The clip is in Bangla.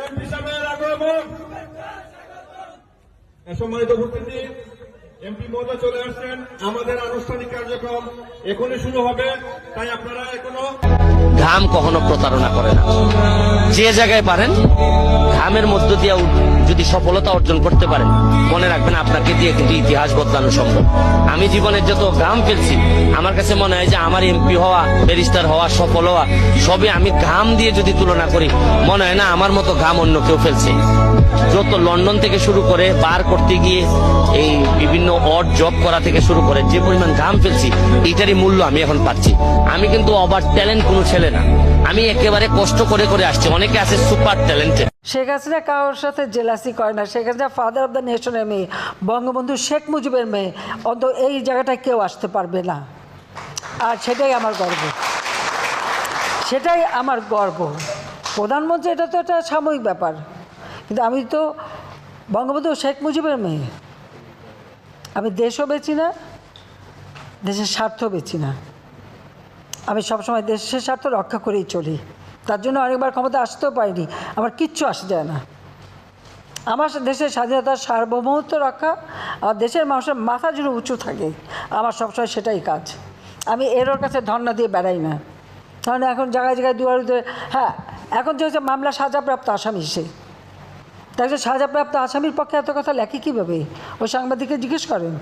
এমপি সাহেবের আগমন। সম্মানিত উপস্থিতি, এমপি মহোদয় চলে আসছেন। আমাদের আনুষ্ঠানিক কার্যক্রম এখনই শুরু হবে, তাই আপনারা এখনো ঘাম কখনো প্রতারণা করে না। যে জায়গায় পারেন ঘামের মধ্য দিয়ে যদি সফলতা অর্জন করতে পারেন, মনে রাখবেন আপনাকে দিয়ে কিন্তু ইতিহাস বদলানো সম্ভব। আমি জীবনের যত ঘাম ফেলছি, আমার কাছে মনে হয় যে আমার এমপি হওয়া, ব্যারিস্টার হওয়া, সফল হওয়া সবই আমি ঘাম দিয়ে যদি তুলনা করি, মনে হয় না আমার মতো ঘাম অন্য কেউ ফেলছে। যত লন্ডন থেকে শুরু করে বার করতে গিয়ে এই বিভিন্ন অড জব করা থেকে শুরু করে যে পরিমাণ ঘাম ফেলছি, এইটারই মূল্য আমি এখন পাচ্ছি। আমি কিন্তু ওভার ট্যালেন্ট কোনো ছেলে না, আমি একেবারে কষ্ট করে করে আসছি। অনেকে আছে সুপার ট্যালেন্টেড। শেখ হাসিনা কারোর সাথে জেলাসি করে না। Sheikh Hasina father of the নেশনের মেয়ে, বঙ্গবন্ধু শেখ মুজিবের মেয়ে। অন্ত এই জায়গাটায় কেউ আসতে পারবে না, আর সেটাই আমার গর্ব, সেটাই আমার গর্ব। প্রধানমন্ত্রী এটা তো একটা সাময়িক ব্যাপার, কিন্তু আমি তো বঙ্গবন্ধু শেখ মুজিবের মেয়ে। আমি দেশও বেচি না, দেশের স্বার্থ বেচি না। আমি সবসময় দেশের স্বার্থ রক্ষা করেই চলি। তার জন্য অনেকবার ক্ষমতা আসতেও পারিনি, আমার কিচ্ছু আসে যায় না। আমার দেশের স্বাধীনতার সার্বভৌমত্ব রক্ষা, আর দেশের মানুষের মাথা যেন উঁচু থাকে, আমার সবসময় সেটাই কাজ। আমি এর কাছে ধর্ণা দিয়ে বেড়াই না। কারণ এখন জায়গায় জায়গায় দুয়ারে দুয়ারে, হ্যাঁ, এখন যে হচ্ছে মামলা সাজাপ্রাপ্ত আসামি, তাই সাজাপ্রাপ্ত আসামির পক্ষে এত কথা লেখে কীভাবে? ওই সাংবাদিককে জিজ্ঞেস করেন।